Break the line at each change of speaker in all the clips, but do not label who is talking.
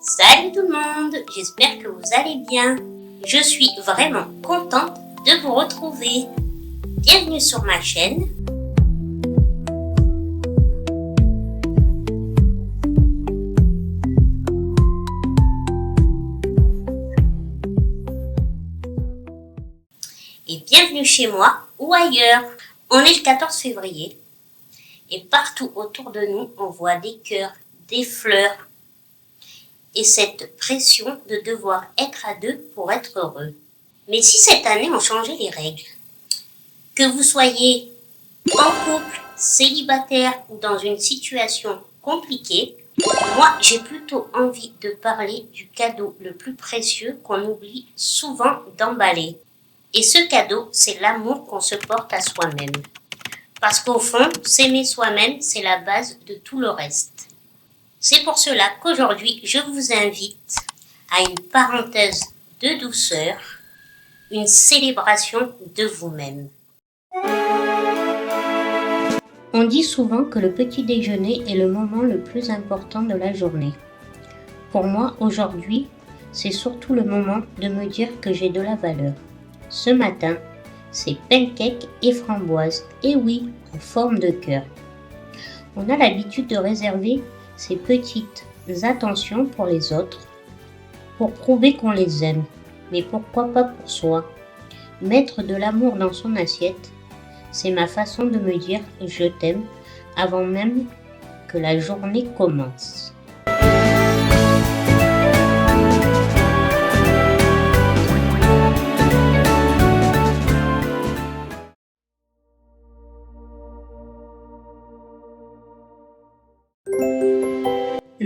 Salut tout le monde, j'espère que vous allez bien. Je suis vraiment contente de vous retrouver. Bienvenue sur ma chaîne. Et bienvenue chez moi ou ailleurs. On est le 14 février et partout autour de nous, on voit des cœurs, des fleurs et cette pression de devoir être à deux pour être heureux. Mais si cette année on changeait les règles, que vous soyez en couple, célibataire ou dans une situation compliquée, moi j'ai plutôt envie de parler du cadeau le plus précieux qu'on oublie souvent d'emballer. Et ce cadeau, c'est l'amour qu'on se porte à soi-même. Parce qu'au fond, s'aimer soi-même, c'est la base de tout le reste. C'est pour cela qu'aujourd'hui, je vous invite à une parenthèse de douceur, une célébration de vous-même. On dit souvent que le petit déjeuner est le moment le plus important de la journée. Pour moi, aujourd'hui, c'est surtout le moment de me dire que j'ai de la valeur. Ce matin, c'est pancakes et framboises, et oui, en forme de cœur. On a l'habitude de réserver ces petites attentions pour les autres, pour prouver qu'on les aime, mais pourquoi pas pour soi? Mettre de l'amour dans son assiette, c'est ma façon de me dire « je t'aime » avant même que la journée commence.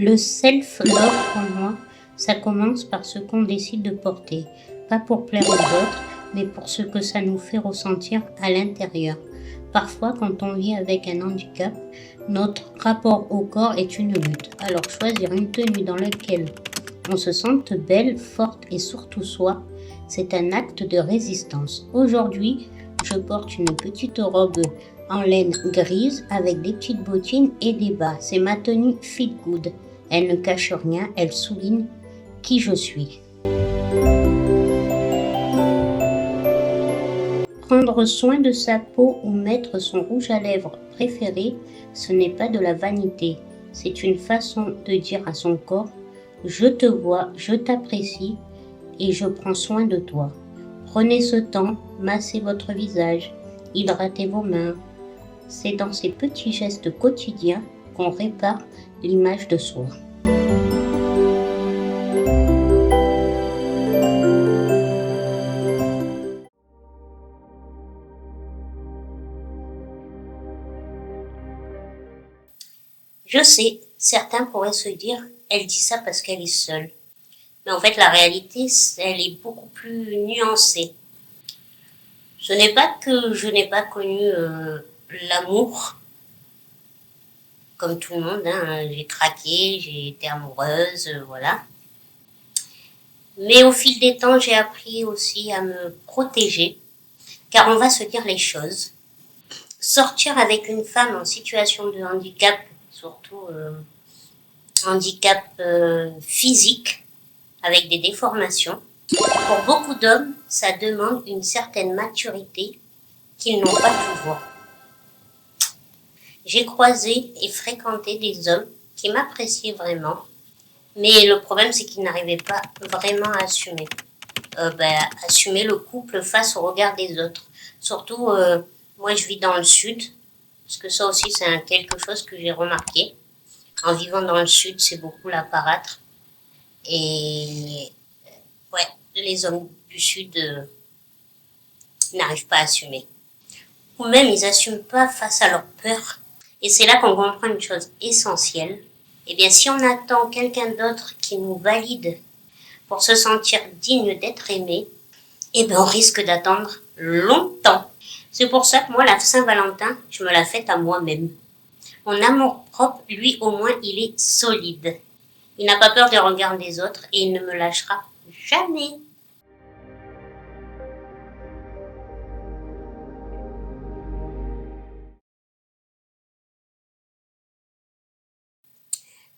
Le self-love pour moi, ça commence par ce qu'on décide de porter, pas pour plaire aux autres, mais pour ce que ça nous fait ressentir à l'intérieur. Parfois, quand on vit avec un handicap, notre rapport au corps est une lutte. Alors choisir une tenue dans laquelle on se sente belle, forte et surtout soi, c'est un acte de résistance. Aujourd'hui, je porte une petite robe en laine grise avec des petites bottines et des bas. C'est ma tenue Feel Good. Elle ne cache rien, elle souligne qui je suis. Prendre soin de sa peau ou mettre son rouge à lèvres préféré, ce n'est pas de la vanité. C'est une façon de dire à son corps « Je te vois, je t'apprécie et je prends soin de toi ». Prenez ce temps, massez votre visage, hydratez vos mains. C'est dans ces petits gestes quotidiens qu'on répare l'image de soi. Je sais, certains pourraient se dire « elle dit ça parce qu'elle est seule ». Mais en fait, la réalité, elle est beaucoup plus nuancée. Ce n'est pas que je n'ai pas connu l'amour, comme tout le monde, hein. J'ai craqué, j'ai été amoureuse, voilà. Mais au fil des temps, j'ai appris aussi à me protéger, car on va se dire les choses. Sortir avec une femme en situation de handicap, surtout handicap physique, avec des déformations, pour beaucoup d'hommes, ça demande une certaine maturité qu'ils n'ont pas toujours. J'ai croisé et fréquenté des hommes qui m'appréciaient vraiment, mais le problème c'est qu'ils n'arrivaient pas vraiment à assumer. Assumer le couple face au regard des autres. Surtout, moi je vis dans le sud, parce que ça aussi c'est quelque chose que j'ai remarqué. En vivant dans le sud, c'est beaucoup la parâtre. Et ouais, les hommes du sud n'arrivent pas à assumer. Ou même ils n'assument pas face à leur peur. Et c'est là qu'on comprend une chose essentielle. Eh bien, si on attend quelqu'un d'autre qui nous valide pour se sentir digne d'être aimé, eh bien, on risque d'attendre longtemps. C'est pour ça que moi, la Saint-Valentin, je me la fête à moi-même. Mon amour propre, lui, au moins, il est solide. Il n'a pas peur des regards des autres et il ne me lâchera jamais.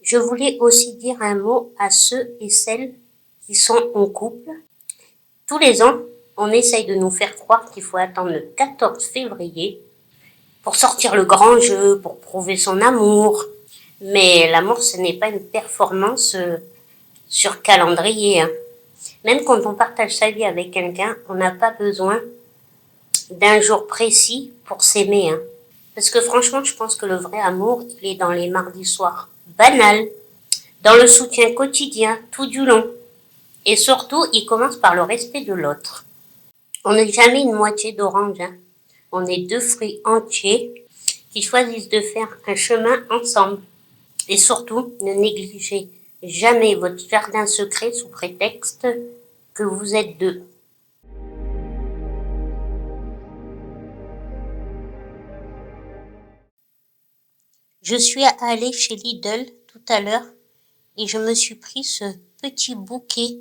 Je voulais aussi dire un mot à ceux et celles qui sont en couple. Tous les ans, on essaye de nous faire croire qu'il faut attendre le 14 février pour sortir le grand jeu, pour prouver son amour. Mais l'amour, ce n'est pas une performance sur calendrier. Même quand on partage sa vie avec quelqu'un, on n'a pas besoin d'un jour précis pour s'aimer. Parce que franchement, je pense que le vrai amour, il est dans les mardis soirs banals, dans le soutien quotidien, tout du long. Et surtout, il commence par le respect de l'autre. On n'est jamais une moitié d'orange. On est 2 fruits entiers qui choisissent de faire un chemin ensemble. Et surtout, ne négligez jamais votre jardin secret sous prétexte que vous êtes 2. Je suis allée chez Lidl tout à l'heure et je me suis pris ce petit bouquet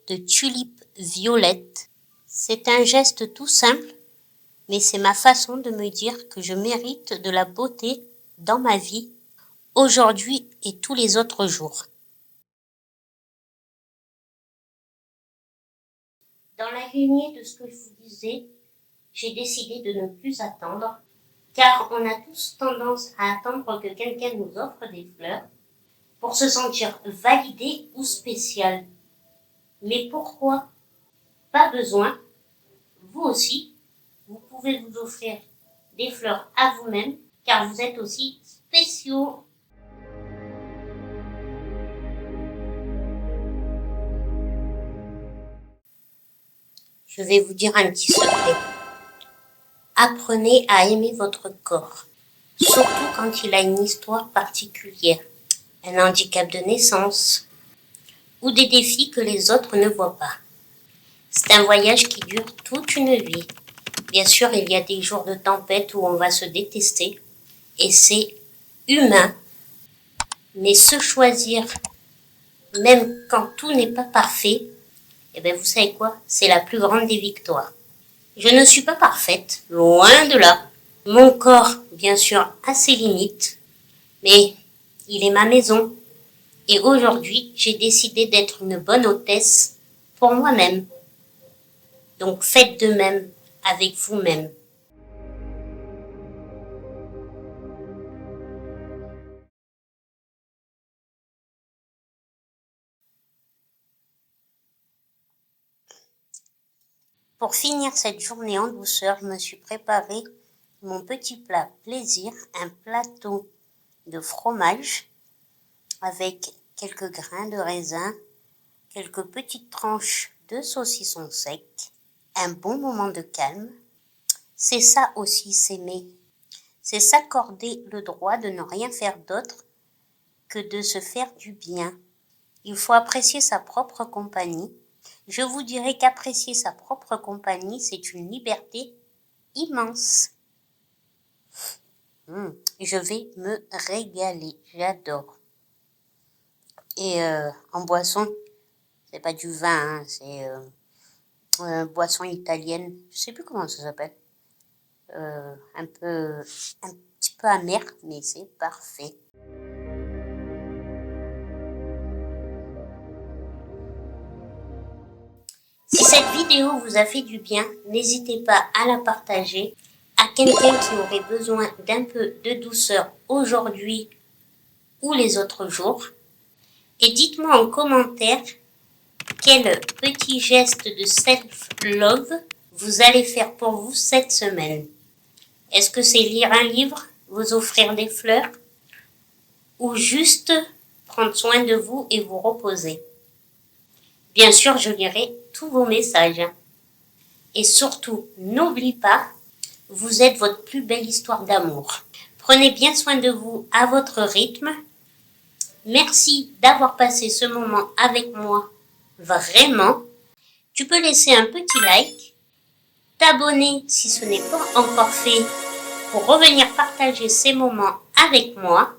de tulipes violettes. C'est un geste tout simple, mais c'est ma façon de me dire que je mérite de la beauté dans ma vie, aujourd'hui et tous les autres jours. Dans la lignée de ce que je vous disais, j'ai décidé de ne plus attendre, car on a tous tendance à attendre que quelqu'un nous offre des fleurs pour se sentir validé ou spécial. Mais pourquoi? Pas besoin. Vous aussi, vous pouvez vous offrir des fleurs à vous-même, car vous êtes aussi spéciaux. Je vais vous dire un petit secret. Apprenez à aimer votre corps, surtout quand il a une histoire particulière, un handicap de naissance ou des défis que les autres ne voient pas. C'est un voyage qui dure toute une vie. Bien sûr, il y a des jours de tempête où on va se détester, et c'est humain. Mais se choisir, même quand tout n'est pas parfait, eh bien vous savez quoi? C'est la plus grande des victoires. Je ne suis pas parfaite, loin de là. Mon corps, bien sûr, a ses limites, mais il est ma maison. Et aujourd'hui, j'ai décidé d'être une bonne hôtesse pour moi-même. Donc faites de même avec vous-même. Pour finir cette journée en douceur, je me suis préparé mon petit plat plaisir, un plateau de fromage avec quelques grains de raisin, quelques petites tranches de saucisson sec, un bon moment de calme. C'est ça aussi s'aimer. C'est s'accorder le droit de ne rien faire d'autre que de se faire du bien. Il faut apprécier sa propre compagnie. Je vous dirais qu'apprécier sa propre compagnie, c'est une liberté immense. Je vais me régaler, j'adore. Et en boisson, c'est pas du vin, c'est boisson italienne, je sais plus comment ça s'appelle. Un petit peu amer, mais c'est parfait. Si cette vidéo vous a fait du bien, n'hésitez pas à la partager à quelqu'un qui aurait besoin d'un peu de douceur aujourd'hui ou les autres jours. Et dites-moi en commentaire quel petit geste de self-love vous allez faire pour vous cette semaine. Est-ce que c'est lire un livre, vous offrir des fleurs ou juste prendre soin de vous et vous reposer? Bien sûr, je lirai tous vos messages. Et surtout, n'oubliez pas, vous êtes votre plus belle histoire d'amour. Prenez bien soin de vous à votre rythme. Merci d'avoir passé ce moment avec moi, vraiment. Tu peux laisser un petit like, t'abonner si ce n'est pas encore fait pour revenir partager ces moments avec moi.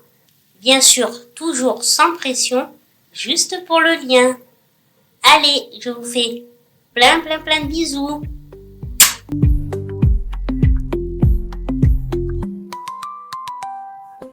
Bien sûr, toujours sans pression, juste pour le lien. Allez, je vous fais plein de bisous.